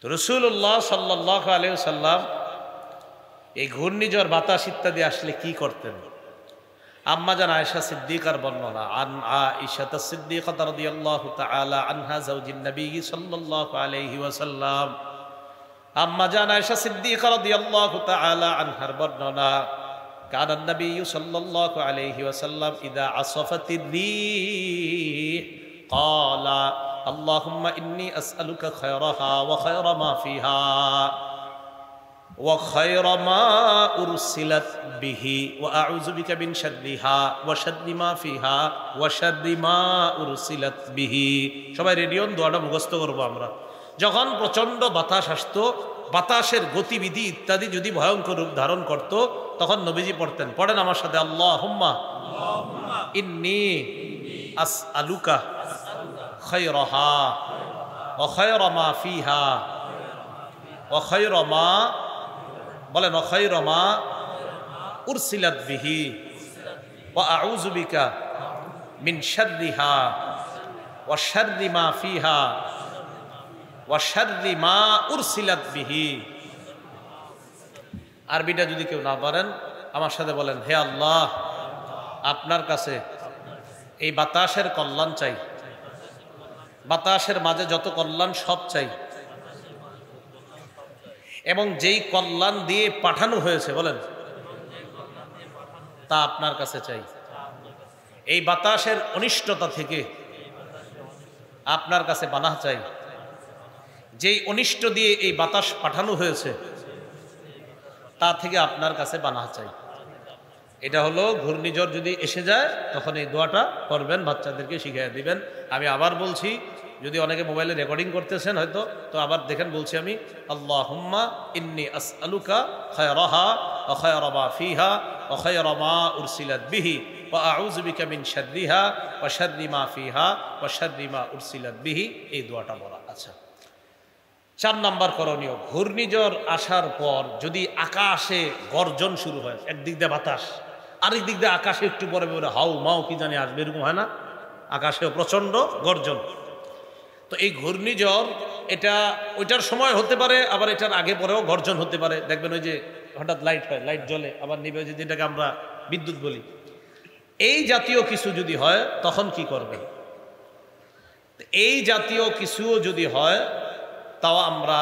তো রাসূলুল্লাহ সাল্লাল্লাহু আলাইহি ওয়াসাল্লাম এই ঘূর্ণিঝড় বাতাস ইত্যাদি আসলে কি করতেন? আম্মা জান আয়েশা সিদ্দিকার বর্ণনা, আন আয়েশা সিদ্দিকা রাদিয়াল্লাহু তাআলা আনহা যাওজিন নবী সাল্লাল্লাহু আলাইহি ওয়াসাল্লাম, আম্মা জান আয়েশা সিদ্দিকা রাদিয়াল্লাহু তাআলা আনহার বর্ণনা, কানা নবী সাল্লাল্লাহু আলাইহি ওয়াসাল্লাম ইযা আসফাতির রিহ ক্বালা আল্লাহুম্মা ইন্নী আসআলুকা খায়রাহা ওয়া খায়রা মা ফিহা ওয়া খায়রা মা উরসিলাত বিহি ওয়া আউযু বিকা মিন শাররিহা ওয়া শাররি মা ফিহা ওয়া শাররি মা উরসিলাত বিহি। সবাই রেডিও দোয়াটা মুখস্থ করব আমরা। যখন প্রচণ্ড বাতাস আসতো, বাতাসের গতিবিধি ইত্যাদি যদি ভয়ঙ্কর রূপ ধারণ করত, তখন নবীজি পড়তেন, পড়েন আমার সাথে, আল্লাহুম্মা ইন্নী আসআলুকা খায়রাহা ওয়া খায়রা মা ফিহা ওয়া খায়রা মা, বলেন, ওয়া খায়রা মা উরসিলাত বিহি ওয়া আউযু বিকা মিন শাররিহা ওয়া শাররি মা ফিহা ওয়া শাররি মা উরসিলাত বিহি। আরবিটা যদি কেউ না পারেন আমার সাথে বলেন, হে আল্লাহ, আপনার কাছে এই বাতাসের কল্যাণ চাই, বাতাসের মাঝে যত কল্যাণ সব চাই, এবং যেই কল্যাণ দিয়ে পাঠানো হয়েছে বলেন তা আপনার কাছে চাই। এই বাতাসের অনিষ্টতা থেকে আপনার কাছে পানাহ চাই। যেই অনিষ্ট দিয়ে এই বাতাস পাঠানো হয়েছে তা থেকে আপনার কাছে পানাহ চাই। এটা হলো ঘূর্ণিঝড় যদি এসে যায় তখন এই দোয়াটা করবেন, বাচ্চাদেরকে শিখিয়ে দিবেন। আমি আবার বলছি, যদি অনেকে মোবাইলে রেকর্ডিং করতেছেন হয়তো, তো আবার দেখেন, বলছি আমি, আল্লাহুম্মা ইন্নী আসআলুকা খায়রাহা ওয়া খায়রা মা ফিহা ওয়া খায়রা মা উরসিলাত বিহি ওয়া আউযু বিকা মিন শাররিহা ওয়া শাররি মা ফিহা ওয়া শাররি মা উরসিলাত বিহি। এই দোয়াটা বলা। আচ্ছা, 4 নম্বর করণীয়, ঘূর্ণিঝড় আসার পর যদি আকাশে গর্জন শুরু হয়, একদিক দিয়ে বাতাস, আরেক দিক দিয়ে আকাশে একটু পরে পরে হাউ মাও কি জানি আসবে, এরকম হয় না? আকাশেও প্রচণ্ড গর্জন। তো এই ঘূর্ণিঝড় এটা ওইটার সময় হতে পারে, আবার এটার আগে পরেও গর্জন হতে পারে। দেখবেন ওই যে হঠাৎ লাইট হয়, লাইট জ্বলে আবার নিবে, যেটাকে আমরা বিদ্যুৎ বলি। এই জাতীয় কিছু যদি হয় তখন কি করবেন? এই জাতীয় কিছু যদি হয় তাও আমরা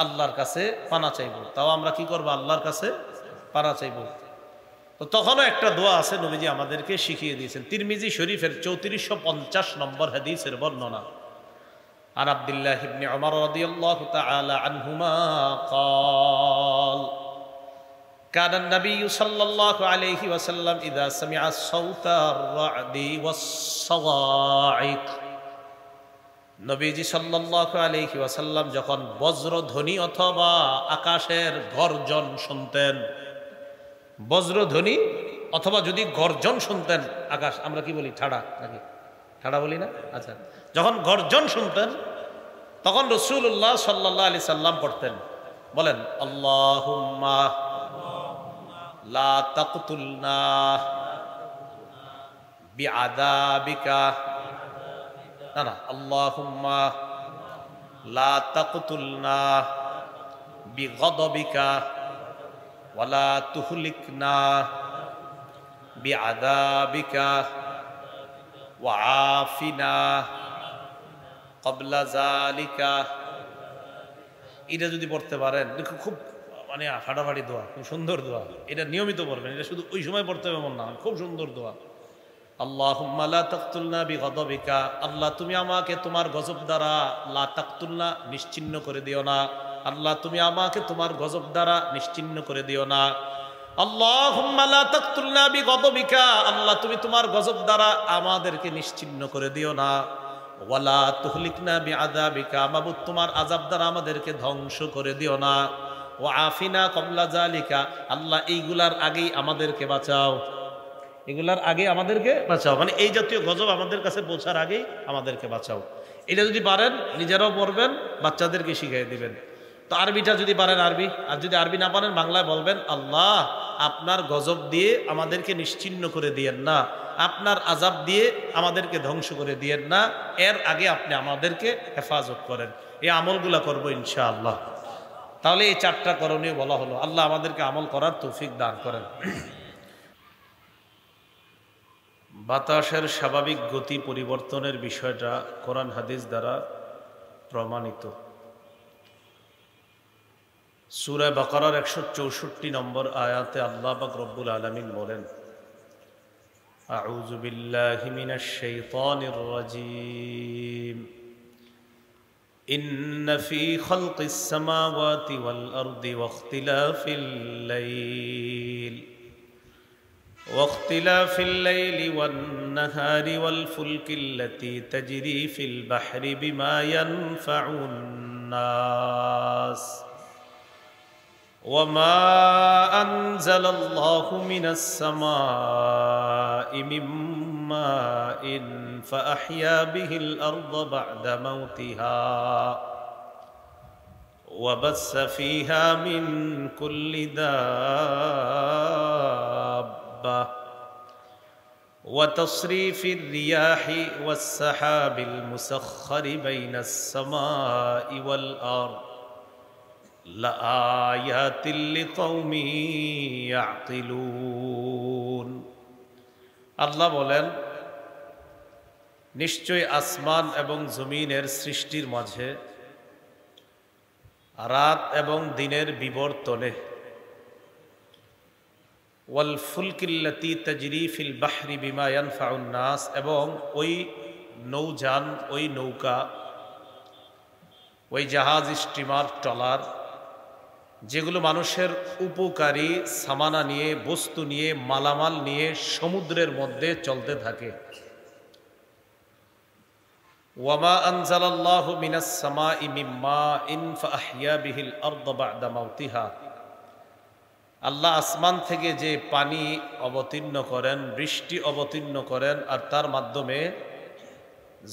আল্লাহর কাছে পানা চাইব। তাও আমরা কি করবো? আল্লাহর কাছে পানা চাইব। তো তখনও একটা দোয়া আছে, নবীজি আমাদেরকে শিখিয়ে দিয়েছেন। তিরমিজি শরীফের 3450 নম্বর হাদিসের বর্ণনা, আন আব্দুল্লাহ ইবনে উমর রাদিয়াল্লাহু তাআলা আনহুমা قال كان النبي صلى الله عليه وسلم اذا سمع صوت الرعد والصواعق, নবীজি সাল্লাল্লাহু আলাইহি ওয়াসাল্লাম যখন বজ্রধ্বনি অথবা আকাশের গর্জন শুনতেন, বজ্রধ্বনি অথবা যদি গর্জন শুনতেন, আকাশ আমরা কি বলি, ঠাড়া নাকি? ঠাড়া বলি না? আচ্ছা, যখন গর্জন শুনতেন তখন রাসূলুল্লাহ সাল্লাল্লাহু আলাইহি সাল্লাম পড়তেন, বলেন, আল্লাহুম্মা লা তাকতুলনা বিআযাবিকা, না, আল্লাহুম্মা লা তাকতুলনা বিগদবিকা ওয়ালা তুহলিকনা বিআযাবিকা ওয়া আফিনা ক্বাবলা যালিকা। এটা যদি পড়তে পারেন, দেখো খুব মানে ফাটাফাটি দোয়া, খুব সুন্দর দোয়া। এটা নিয়মিত পড়বেন, এটা শুধু ওই সময় পড়তে হবে এমন না, খুব সুন্দর দোয়া। আল্লাহুম্মা লা তাকতুলনা বিগদবিকা, আল্লাহ তুমি আমাকে তোমার গজব দ্বারা, লা তাকতুলনা নিশ্চিহ্ন করে দিও না, আল্লাহ তুমি আমাকে তোমার গজব দ্বারা নিশ্চিহ্ন করে দিও না। আল্লাহুম্মা লা তাকতুলনা বিগদবিকা, আল্লাহ তুমি তোমার গজব দ্বারা আমাদেরকে নিশ্চিহ্ন করে দিও না। ওয়ালা তুহলিকনা বিআযাবিকা, মাবুদ তোমার আযাব দ্বারা আমাদেরকে ধ্বংস করে দিও না। ওয়া আফিনা ক্বাবলা যালিকা, আল্লাহ এইগুলার আগেই আমাদেরকে বাঁচাও, এগুলার আগে আমাদেরকে বাঁচাও, মানে এই জাতীয় গজব আমাদের কাছে পৌঁছার আগেই আমাদেরকে বাঁচাও। এটা যদি পারেন নিজেরাও পড়বেন, বাচ্চাদেরকে শিখিয়ে দিবেন। তো আরবিটা যদি পারেন আরবি, আর যদি আরবি না পারেন বাংলায় বলবেন, আল্লাহ আপনার গজব দিয়ে আমাদেরকে নিশ্চিহ্ন করে দিয়েন না, আপনার আযাব দিয়ে আমাদেরকে ধ্বংস করে দিয়েন না, এর আগে আপনি আমাদেরকে হেফাজত করেন। এই আমলগুলা করবো ইনশাআল্লাহ। তাহলে এই 4টা করণীয় বলা হলো। আল্লাহ আমাদেরকে আমল করার তৌফিক দান করেন। বাতাসের স্বাভাবিক গতি পরিবর্তনের বিষয়টা কোরআন হাদিস দ্বারা প্রমাণিত। সূরা বাকারার 164 নম্বর আয়াতে আল্লাহ পাক রব্বুল আলামিন বলেন, আউযু বিল্লাহি মিনাশ শাইতানির রাজীম, ইন্না ফী খালকিস সামাওয়াতি ওয়াল আরদি ওয়াখতিলাফিল লাইল واختلاف الليل والنهار والفلك التي تجري في البحر بما ينفع الناس وما أنزل الله من السماء من ماء فأحيا به الأرض بعد موتها وبث فيها من كل دابة وتصريف الرياح والسحاب المسخر بين السماء والأرض لآيات لقوم يعقلون। আল্লাহ বলেন, নিশ্চয় আসমান এবং জমিনের সৃষ্টির মাঝে রাত এবং দিনের বিবর্তনে ওয়াল ফুলকিল্লাতি তাজরি ফিল বাহরি বিমা ইয়ানফাউন নাস, এবং ওই নৌযান, ওই নৌকা, ওই জাহাজ, স্টিমার, ট্রলার, যেগুলো মানুষের উপকারী সামানা নিয়ে, বস্তু নিয়ে, মালামাল নিয়ে সমুদ্রের মধ্যে চলতে থাকে। ওয়ামা আনজালাল্লাহু মিনাস সামাই মিন মাইন ফাআহইয়া বিহিল আরদ বা'দা মাউতিহা, আল্লাহ আসমান থেকে যে পানি অবতীর্ণ করেন, বৃষ্টি অবতীর্ণ করেন, আর তার মাধ্যমে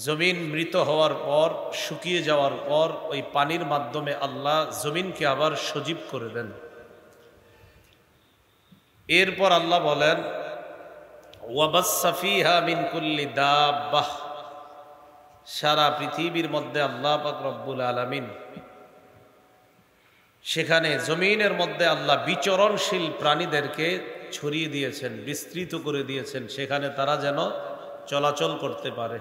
জমিন মৃত হওয়ার পর, শুকিয়ে যাওয়ার পর ওই পানির মাধ্যমে আল্লাহ জমিনকে আবার সজীব করে দেন। এরপর আল্লাহ বলেন, ওয়াবাসসা ফীহা মিন কুল্লি দাব্বাহ, সারা পৃথিবীর মধ্যে আল্লাহ পাক রব্বুল আলামিন সেখানে জমিনের মধ্যে আল্লাহ বিচরণশীল প্রাণীদেরকে ছড়িয়ে দিয়েছেন, বিস্তৃত করে দিয়েছেন, সেখানে তারা যেন চলাচল করতে পারে।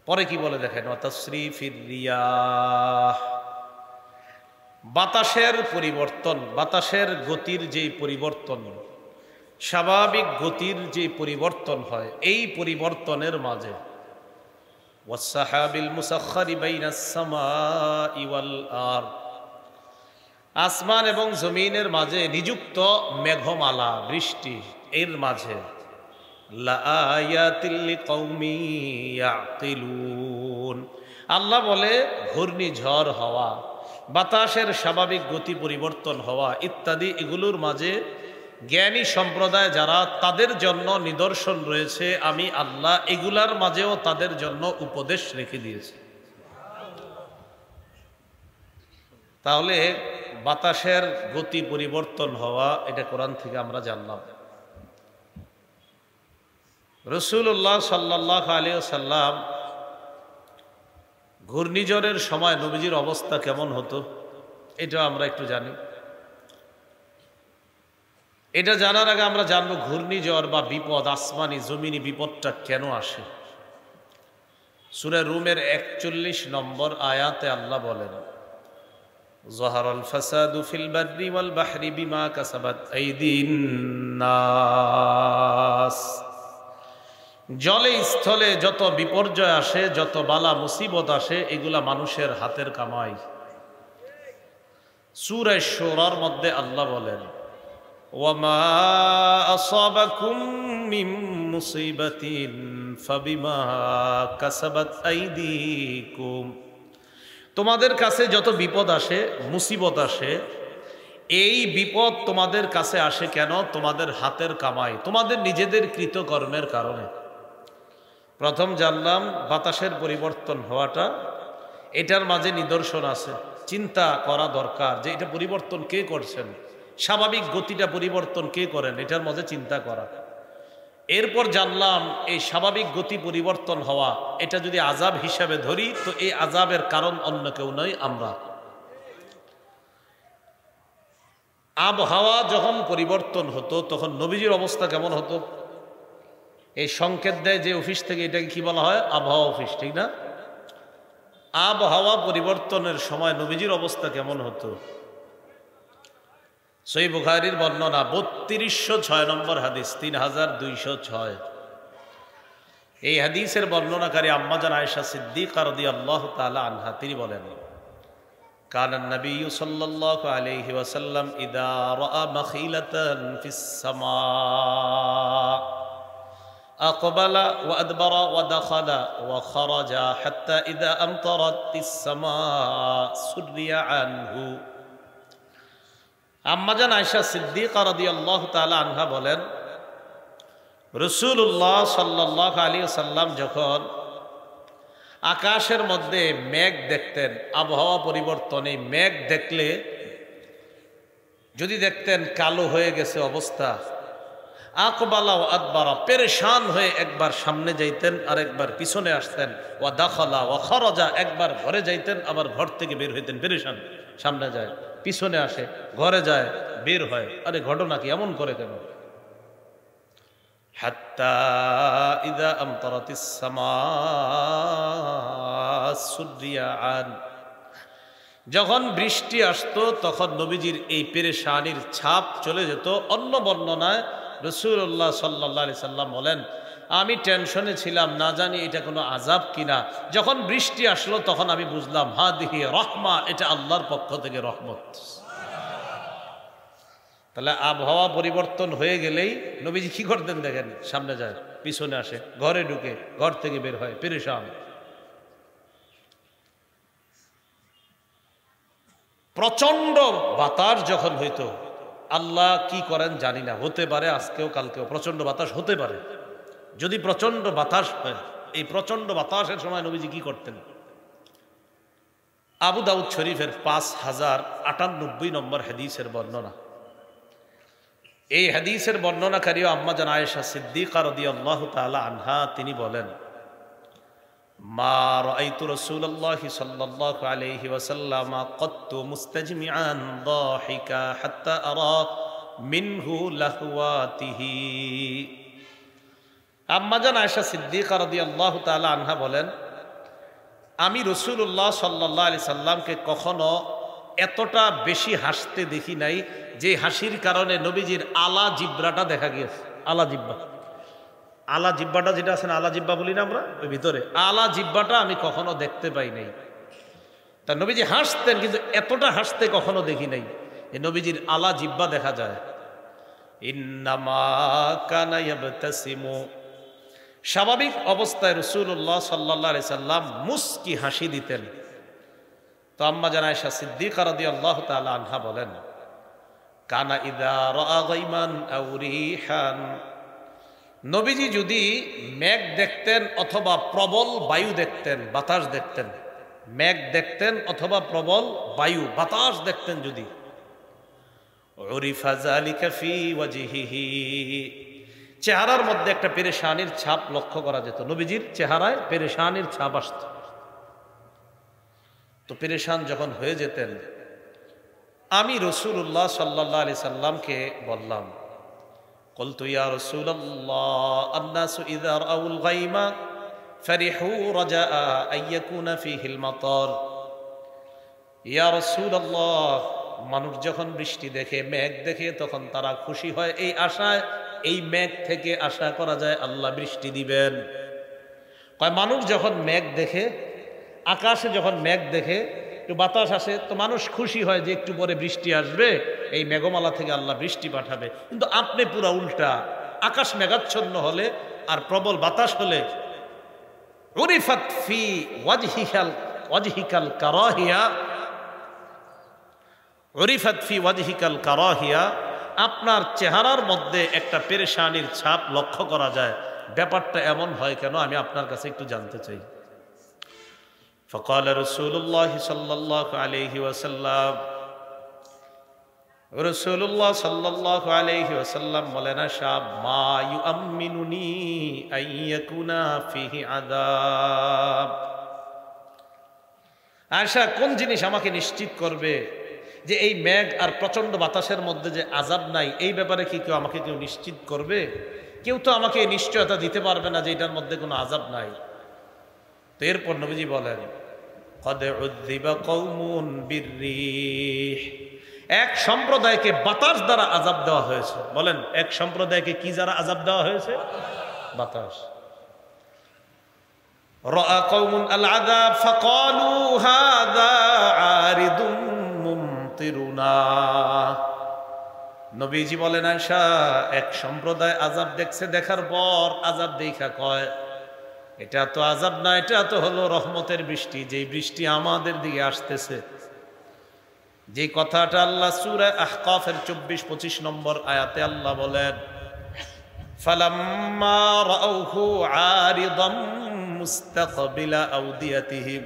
পরে কি বলে দেখেন, ওয়াতাসরিফির রিয়াহ, বাতাসের পরিবর্তন, বাতাসের গতির যেই পরিবর্তন, স্বাভাবিক গতির যে পরিবর্তন হয়, এই পরিবর্তনের মাঝে ওয়াসসাহাবিল মুসাখখারি বাইনাস সামাই ওয়াল আরদ, আসমান এবং জমিনের মাঝে নিযুক্ত মেঘমালা, বৃষ্টি, এর মাঝে লাআয়াতিল লিকাউমি ইয়াকিলুন, আল্লাহ বলে ঘূর্ণিঝড় হওয়া, বাতাসের স্বাভাবিক গতি পরিবর্তন হওয়া ইত্যাদি, এগুলোর মাঝে জ্ঞানী সম্প্রদায় যারা, তাদের জন্য নিদর্শন রয়েছে। আমি আল্লাহ এগুলার মাঝেও তাদের জন্য উপদেশ রেখে দিয়েছি। তাহলে বাতাসের গতি পরিবর্তন হওয়া, এটা কোরআন থেকে আমরা জানলাম। রাসূলুল্লাহ সাল্লাল্লাহু আলাইহি ওয়াসাল্লাম ঘূর্ণিঝড়ের সময় নবীজির অবস্থা কেমন হতো, এটা আমরা একটু জানি। এটা জানার আগে আমরা জানবো ঘূর্ণিঝড় বা বিপদ, আসমানি জমিনি বিপদটা কেন আসে। সূরা রুমের 41 নম্বর আয়াতে আল্লাহ বলেন, যাহারাল ফাসাদু ফিল বাররি ওয়াল বাহরি বিমা কাসাবাত আইদিন নাস, জলে স্থলে যত বিপর্যয় আসে, যত বালা মুসিবত আসে, এগুলা মানুষের হাতের কামাই। সূরা শুরার মধ্যে আল্লাহ বলেন, ওয়ামা আসাবাকুম মিন মুসিবাতিন ফাবিমা কাসাবাত আইদিকুম, তোমাদের কাছে যত বিপদ আসে, মুসিবত আসে, এই বিপদ তোমাদের কাছে আসে কেন? তোমাদের হাতের কামাই, তোমাদের নিজেদের কৃতকর্মের কারণে। প্রথম জানলাম বাতাসের পরিবর্তন হওয়াটা, এটার মাঝে নিদর্শন আছে, চিন্তা করা দরকার যে এটা পরিবর্তন কে করছেন, স্বাভাবিক গতিটা পরিবর্তন কে করেন, এটার মাঝে চিন্তা করা। এরপর জানলাম এই স্বাভাবিক গতি পরিবর্তন হওয়া এটা যদি আযাব হিসাবে ধরি তো এই আযাবের কারণ অন্য কেউ নয় আমরা। আবহাওয়া যখন পরিবর্তন হতো তখন নবীজির অবস্থা কেমন হতো? এই সংকেত দেয় যে অফিস থেকে, এটাকে কি বলা হয়? আবহাওয়া অফিস, ঠিক না? আবহাওয়া পরিবর্তনের সময় নবীজির অবস্থা কেমন হতো? সহিহ বুখারীর বর্ণনা ৩২০৬ নম্বর হাদিস, ৩২০৬। এই হাদিসের বর্ণনাকারী আম্মাজান আয়েশা সিদ্দিকা রাদিয়াল্লাহু তাআলা আনহা, তিনি বলেন, কানা নবী সাল্লাল্লাহু আলাইহি ওয়াসাল্লাম ইযা রাআ মাখিলাতান ফিস সামা আকবালা ওয়া আদবারা ওয়া দাখালা ওয়া খারাজা হাত্তা ইযা আমতারাতিস সামা সুরিয়া আনহু। আম্মাজান আয়েশা সিদ্দিকা রাদিয়াল্লাহু তাআলা আনহা বলেন, রাসূলুল্লাহ সাল্লাল্লাহু আলাইহি ওয়াসাল্লাম যখন আকাশের মধ্যে মেঘ দেখতেন, আবহাওয়া পরিবর্তনে মেঘ দেখলে যদি দেখতেন কালো হয়ে গেছে অবস্থা, আকবালা ওয়া আদবারা, পেরেশান হয়ে একবার সামনে যাইতেন আর একবার পিছনে আসতেন, ওয়া দাখালা ওয়া খারাজা, একবার ঘরে যাইতেন আবার ঘর থেকে বের হইতেন, পেরেশান, সামনে যায় পিছনে আসে, ঘরে যায় বের হয়। আরে ঘটনা কি, এমন করে কেন? হাত্তা ইযা আমতারাতিস সামা সুরিয়া আন, যখন বৃষ্টি আসতো তখন নবীজির এই পেরেশানির ছাপ চলে যেত। অন্য বর্ণনায় রাসূলুল্লাহ সাল্লাল্লাহু আলাইহি সাল্লাম বলেন, আমি টেনশনে ছিলাম, না জানি এটা কোনো আযাব কিনা। যখন বৃষ্টি আসলো তখন আমি বুঝলাম হাদিহি রাহমা, এটা আল্লাহর পক্ষ থেকে রহমত। তাহলে আবহাওয়া পরিবর্তন হয়ে গেলেই নবীজি কি করতেন দেখেন, সামনে যায় পিছনে আসে, ঘরে ঢুকে ঘর থেকে বের হয়, পেরেশান। প্রচন্ড বাতাস যখন হইতো, আল্লাহ কি করেন জানি না, হতে পারে আজকেও কালকেও প্রচন্ড বাতাস হতে পারে। যদি প্রচন্ড বাতাস হয়, এই প্রচন্ড বাতাসের সময় নবীজি কি করতেন? আবু দাউদ শরীফের ৫০৯৮ নম্বর হাদিসের বর্ণনা। এই হাদিসের বর্ণনাকারীও আম্মাজান আয়েশা সিদ্দিকা রাদিয়াল্লাহু তাআলা আনহা, তিনি বলেন, মা রাআইতু রাসূলুল্লাহি সাল্লাল্লাহু আলাইহি ওয়াসাল্লাম ক্বাত্তু মুস্তাজমিআন দাহিকা হাত্তা আরা মিনহু লাহওয়াতিহি। আম্মাজান আয়েশা সিদ্দিকা রাদিয়াল্লাহু তাআলা আনহা বলেন, আমি রাসূলুল্লাহ সাল্লাল্লাহু আলাইহি সাল্লামকে কখনো এতটা বেশি হাসতে দেখি নাই যে হাসির কারণে নবীজির আলা জিব্রাটা দেখা গিয়েছে। আলা জিব্বা, আলা জিব্বাটা যেটা আছে না, আলা জিব্বা বলি না আমরা, ওই ভিতরে আলা জিব্বাটা আমি কখনো দেখতে পাই নাই। তা নবীজি হাসতেন, কিন্তু এতটা হাসতে কখনো দেখি নাই। এই নবীজির আলা জিব্বা দেখা যায়। ইন্নামা কানা ইয়াবতাসিমু, স্বাভাবিক অবস্থায় রাসূলুল্লাহ সাল্লাল্লাহু আলাইহি সাল্লাম মুস্কি হাসি দিতেন। তো আম্মাজান আয়েশা সিদ্দিকা রাদিয়াল্লাহু তাআলা আনহা বলেন, কানা ইযা রাআ গায়মান আও রিহান, নবীজি যদি মেঘ দেখতেন অথবা প্রবল বায়ু দেখতেন, বাতাস দেখতেন, মেঘ দেখতেন অথবা প্রবল বায়ু বাতাস দেখতেন যদি, উরিফা যালিকা ফি ওয়াজহিহি, চেহারার মধ্যে একটা পেরেশানির ছাপ লক্ষ্য করা যেত। নবীজির চেহারায় পেরেশানির ছাপ আসত। তো পেরেশান যখন হয়ে যেতেন, আমি রাসূলুল্লাহ সাল্লাল্লাহু আলাইহি সাল্লামকে বললাম, قلت يا رسول الله الناس إذا رأوا الغيم فرحوا رجاء أن يكون فيه المطر يا رسول الله, মানুষ যখন বৃষ্টি দেখে, মেঘ দেখে, তখন তারা খুশি হয় এই আশায়, এই মেঘ থেকে আশা করা যায় আল্লাহ বৃষ্টি দিবেন। কয় মানুষ যখন মেঘ দেখে, আকাশে যখন মেঘ দেখে, একটু বাতাস আসে, তো মানুষ খুশি হয় যে একটু পরে বৃষ্টি আসবে, এই মেঘমালা থেকে আল্লাহ বৃষ্টি পাঠাবে। কিন্তু আপনি পুরা উল্টা, আকাশ মেঘাচ্ছন্ন হলে আর প্রবল বাতাস হলে উরিফাত ফি ওয়াজহিকাল কারাহিয়া, উরিফাত ফি ওয়াজহিকাল কারাহিয়া, আপনার চেহারার মধ্যে একটা পেরেশানির ছাপ লক্ষ্য করা যায়। ব্যাপারটা এমন হয় কেন, আমি আপনার কাছে একটু জানতে চাই। فقال رسول الله صلى الله عليه وسلم, রাসূলুল্লাহ সাল্লাল্লাহু আলাইহি ওয়াসাল্লাম বলেন শাব মা ইউআমিনুনি আইয়াকুনা ফিহি আযাব। আয়েশা, কোন জিনিস আমাকে নিশ্চিত করবে যে এই মেঘ আর প্রচন্ড বাতাসের মধ্যে যে আযাব নাই, এই ব্যাপারে কি আমাকে কেউ নিশ্চিত করবে? কেউ তো আমাকে এই নিশ্চয়তা দিতে পারবে না যে এটার মধ্যে কোনো আযাব নাই। তো এরপর নবীজি বলেন কদ উযযিবা কওমুন বিররিহ, এক সম্প্রদায়কে বাতাস দ্বারা আযাব দেওয়া হয়েছে। বলেন, এক সম্প্রদায়কে কি দ্বারা আযাব দেওয়া হয়েছে? বাতাস। রাআ কওমুন আল আযাব ফাকালু হাযা আরিদুম মুমতিরুনা। নবীজি বলেন আয়েশা, এক সম্প্রদায় আযাব দেখছে, দেখার পর আযাব দেখা কয় এটা তো আযাব না, এটা তো হলো রহমতের বৃষ্টি, যেই বৃষ্টি আমাদের দিকে আসতেছে। যে কথাটা আল্লাহ সূরা আহকাফের 24-25 নম্বর আয়াতে আল্লাহ বলেন ফালাম্মা রাআউহু আরিদাম মুস্তাকবিলা আউদিয়াতিহিম,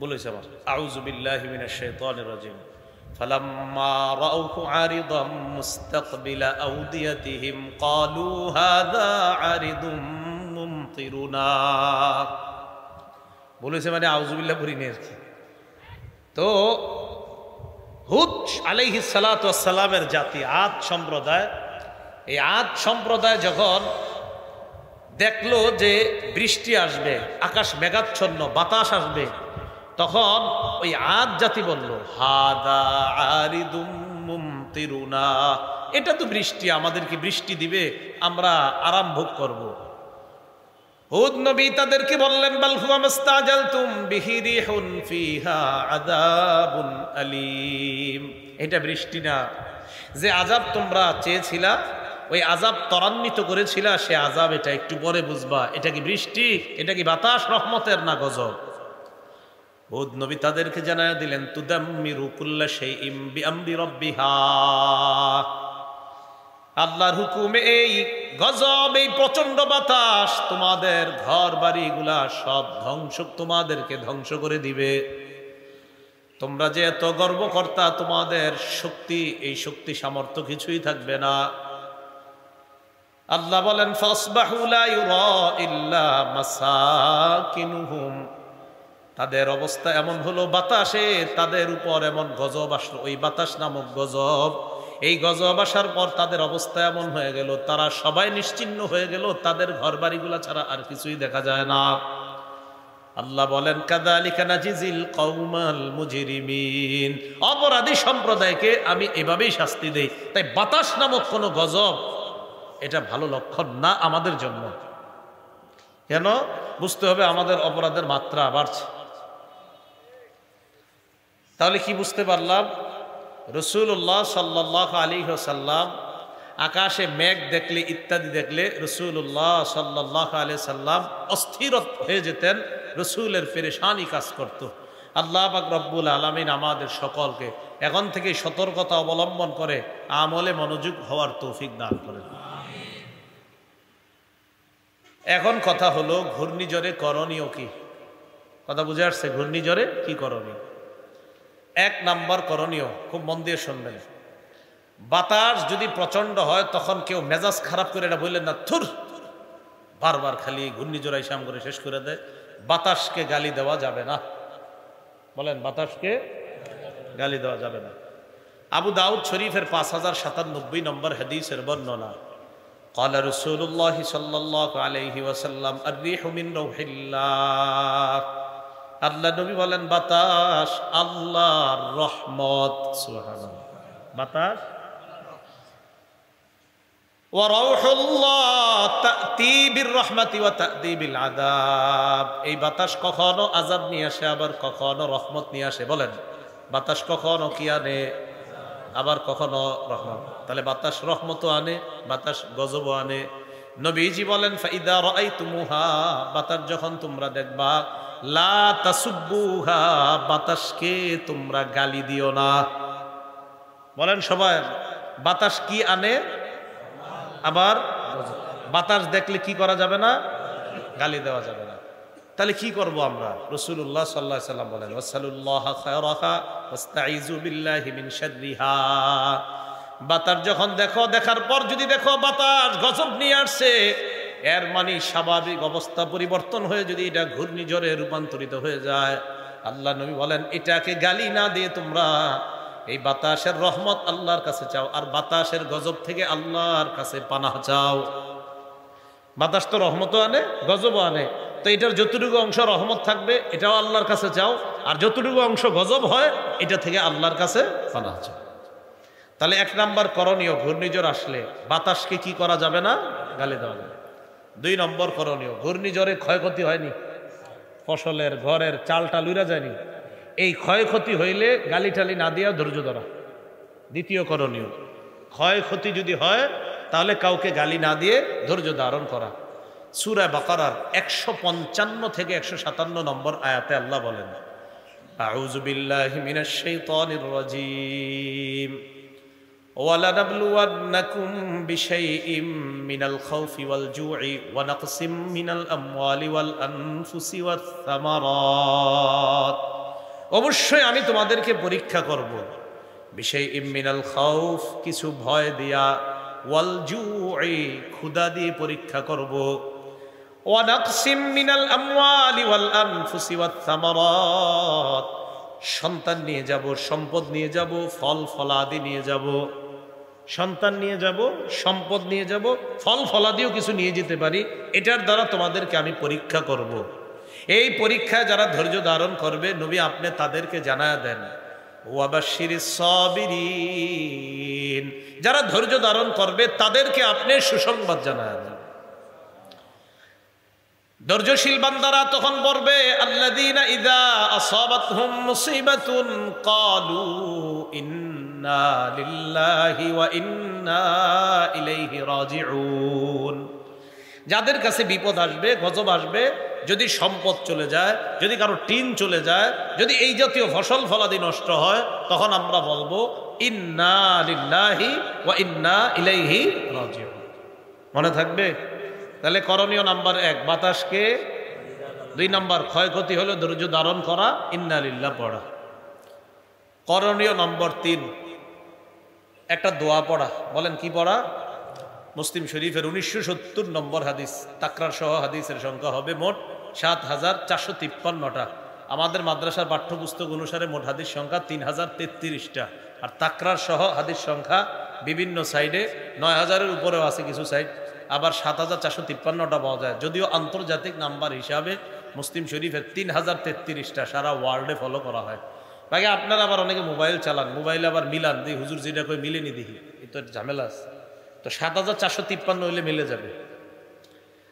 বলেছে আমার আউযু বিল্লাহি মিনাশ শাইতানির রাজিম, ফালাম্মা রাআউহু আরিদাম মুস্তাকবিলা আউদিয়াতিহিম ক্বালু হাযা আরিদুম মুমতিরুনা। বলেছে মানে আউযু বিল্লাহ পড়ি নেই। তো হুদ আলাইহিস সালাতু ওয়াস সালামের জাতি আদ সম্প্রদায়, এই আদ সম্প্রদায় যখন দেখলো যে বৃষ্টি আসবে, আকাশ মেঘাচ্ছন্ন, বাতাস আসবে, তখন ওই আদ জাতি বলল হাদা আরিদুম মুমতিরুনা, এটা তো বৃষ্টি, আমাদেরকে বৃষ্টি দিবে, আমরা আরাম ভোগ করব। হুদ নবী তাদেরকে বললেন বাল হুয়া মাস্তাজালতুম বিহি রিহুন ফিহা আযাবুন আলীম, এটা বৃষ্টি না, যে আযাব তোমরা চেয়েছিলা, ওই আযাব ত্বরান্বিত করেছিলা, সে আযাব এটা একটু পরে বুঝবা। এটা কি বৃষ্টি, এটা কি বাতাস রহমতের না গজব? হুদ নবী তাদেরকে জানায়া দিলেন তুদাম্মিরু কুল্লা শাইইন বিআমরি রাব্বিহা, আল্লাহর হুকুমে এই গজব, এই প্রচন্ড বাতাস তোমাদের ঘর বাড়িগুলা সব ধ্বংস, তোমাদেরকে ধ্বংস করে দিবে। তোমরা যে এত গর্ব কর্তা, তোমাদের শক্তি, এই শক্তি সামর্থ্য কিছুই থাকবে না। আল্লাহ বলেন ফাসবাহু লা ইউরা ইল্লা মাসাকিনুহুম, তাদের অবস্থা এমন হলো, বাতাসে তাদের উপর এমন গজব আসলো, ওই বাতাস নামক গজব, এই গজব আসার পর তাদের অবস্থা এমন হয়ে গেল, তারা সবাই নিশ্চিহ্ন হয়ে গেল, তাদের ঘর বাড়িগুলা ছাড়া আর কিছুই দেখা যায় না। আল্লাহ বলেন কাযালিকা নাজিজিল কওমাল মুজরিমিন, অপরাধী সম্প্রদায়কে আমি এভাবেই শাস্তি দেই। তাই বাতাস নামক কোনো গজব এটা ভালো লক্ষণ না আমাদের জন্য। কেন? বুঝতে হবে আমাদের অপরাধের মাত্রা বাড়ছে। তাহলে কি বুঝতে পারলাম? রাসূলুল্লাহ সাল্লাল্লাহু আলাইহি ওয়াসাল্লাম আকাশে মেঘ দেখলে, ইত্যাদি দেখলে রাসূলুল্লাহ সাল্লাল্লাহু আলাইহি সাল্লাম অস্থির হয়ে যেতেন, রাসূলের পেরেশানি কাজ করত। আল্লাহ পাক রব্বুল আলামিন আমাদের সকলকে এখন থেকে সতর্কতা অবলম্বন করে আমলে মনোযোগ হওয়ার তৌফিক দান করেন। এখন কথা হলো ঘূর্ণিঝড়ে করণীয় কি? কথা বুঝে আসছে? ঘূর্ণিঝড়ে কি করণীয়? এক নাম্বার করণীয়, খুব মন দিয়ে শুনবেন, বাতাস যদি প্রচন্ড হয় তখন কেউ মেজাজ খারাপ করে এটা বললেন না, থুর, বারবার খালি ঘূর্ণিঝড় আইসাম করে শেষ করে দেয়। বাতাসকে গালি দেওয়া যাবে না। বলেন, বাতাসকে গালি দেওয়া যাবে না। আবু দাউদ শরীফের 5097 নম্বর হাদিসের বর্ণনা, قال رسول الله صلى الله عليه وسلم الريح من روح الله, আল্লাহ নবী বলেন বাতাস আল্লাহর রহমত। সুবহানাল্লাহ, বাতাস ওয়া রাউহুল্লাহ তা'তি বির-রাহমাতি ওয়া তা'তি বিল-আযাব, এই বাতাস কখনো আযাব নিয়ে আসে, আবার কখনো রহমত নিয়ে আসে। বলেন, বাতাস কখনো কি আনে, আবার কখনো রহমত। তাহলে বাতাস রহমতও আনে, বাতাস গজবও আনে। নবীজি বলেন ফাইদা রাআইতুমুহা, বাতাস যখন তোমরা দেখবা, লা তাসুব্বুহা, বাতাসকে তোমরা গালি দিও না। বলেন সবাই, বাতাস কি আনে, আবার বাতাস দেখলে কি করা যাবে না, গালি দেওয়া যাবে না। তাহলে কি করব আমরা? রাসূলুল্লাহ সাল্লাল্লাহু আলাইহি ওয়াসাল্লাম বলেন ওয়াসাল্লাল্লাহা খায়রাহা ওয়াস্তাইযু বিল্লাহি মিন শাররিহা। বাতাস যখন দেখো, দেখার পর যদি দেখো বাতাস গজব নিয়ে আসছে, এর মানে স্বাভাবিক অবস্থা পরিবর্তন হয়ে যদি এটা ঘূর্ণিঝড়ে রূপান্তরিত হয়ে যায়, আল্লাহ নবী বলেন এটাকে গালি না দিয়ে তোমরা এই বাতাসের রহমত আল্লাহর কাছে চাও, আর বাতাসের গজব থেকে আল্লাহর কাছে পানাহ চাও। বাতাস তো রহমতও আনে, গজবও আনে, তো এটার যতটুকু অংশ রহমত থাকবে এটাও আল্লাহর কাছে চাও, আর যতটুকু অংশ গজব হয় এটা থেকে আল্লাহর কাছে পানাহ চাও। তাহলে 1 নাম্বার করণীয়, ঘূর্ণিঝড় আসলে বাতাসকে কি করা যাবে না? গালি দেওয়া যাবে। 2 নম্বর করণীয়, ঘূর্ণিঝড়ে ক্ষয়ক্ষতি হয়নি, ফসলের ঘরের চালটা লুইরা যায়নি, এই ক্ষয়ক্ষতি হইলে গালি টালি না দিয়া ধৈর্য ধরা। 2য় করণীয়, ক্ষয়ক্ষতি যদি হয় তাহলে কাউকে গালি না দিয়ে ধৈর্য ধারণ করা। সূরা বাকারার 155 থেকে 157 নম্বর আয়াতে আল্লাহ বলেন, আউযু বিল্লাহি মিনাশ শাইতানির রাজীম, ওয়ালানাবলুওয়ান্নাকুম বিশাইইম মিনাল খাউফি ওয়াল জু'i ওয়া নাকসিম মিনাল আমওয়ালি ওয়াল আনফুসি ওয়াস সামারাত। অবশ্যই আমি তোমাদেরকে পরীক্ষা করব, বিশাইইম মিনাল খাউফ, কিছু ভয় দিয়া, ওয়াল জু'i, ক্ষুধা দিয়ে পরীক্ষা করব, ওয়া নাকসিম মিনাল আমওয়ালি ওয়াল আনফুসি ওয়াস সামারাত, সন্তান নিয়ে যাব, সম্পদ নিয়ে যাব, ফল ফলাদি নিয়ে যাব। সন্তান নিয়ে যাব, সম্পদ নিয়ে যাব, ফল ফলাদিও কিছু নিয়ে যেতে পারি, এটার দ্বারা তোমাদেরকে আমি পরীক্ষা করব। এই পরীক্ষায় যারা ধৈর্য ধারণ করবে, নবী আপনি তাদেরকে জানায়া দেন, ওয়াবাশশিরিস সাবিরিন, যারা ধৈর্য ধারণ করবে তাদেরকে আপনি সুসংবাদ জানায়া দেন। ধৈর্যশীল বান্দারা তখন বলবে, আল্লাযীনা ইযা আসাবাতহুম মুসিবাতুন ক্বালু ইন্না লিল্লাহি ওয়া ইন্না ইলাইহি রাজিউন। যাদের কাছে বিপদ আসবে, গজব আসবে, যদি সম্পদ চলে যায়, যদি কারো টিন চলে যায়, যদি এই জাতীয় ফসল ফলাদি নষ্ট হয়, তখন আমরা বলবো ইন্না লিল্লাহি ওয়া ইন্না ইলাইহি রাজিউন। মনে থাকবে? তাহলে করণীয় নাম্বার 1 বাতাসকে, 2 নাম্বার ক্ষয়ক্ষতি হলে ধৈর্য ধারণ করা, ইন্না লিল্লাহ পড়া। করণীয় নম্বর 3 একটা দোয়া পড়া। বলেন কি পড়া? মুসলিম শরীফের 1970 নম্বর হাদিস, তাকরার সহ হাদিসের সংখ্যা হবে মোট 7453টা। আমাদের মাদ্রাসার পাঠ্যপুস্তক অনুসারে মোট হাদিস সংখ্যা 3033টা, আর তাকরার সহ হাদিস সংখ্যা বিভিন্ন সাইডে 9000-এর উপরেও আছে কিছু সাইড, আবার 7453টা পাওয়া যায়। যদিও আন্তর্জাতিক নাম্বার হিসাবে মুসলিম শরীফের 3033টা সারা ওয়ার্ল্ডে ফলো করা হয়। বাকি আপনারা আবার অনেকে মোবাইল চালান, মোবাইলে আবার মিলান, দিই হুজুর যেটা কই মিলেনি, দেখি এই তো ঝামেলা আছে। তো 7453 হইলে মিলে যাবে।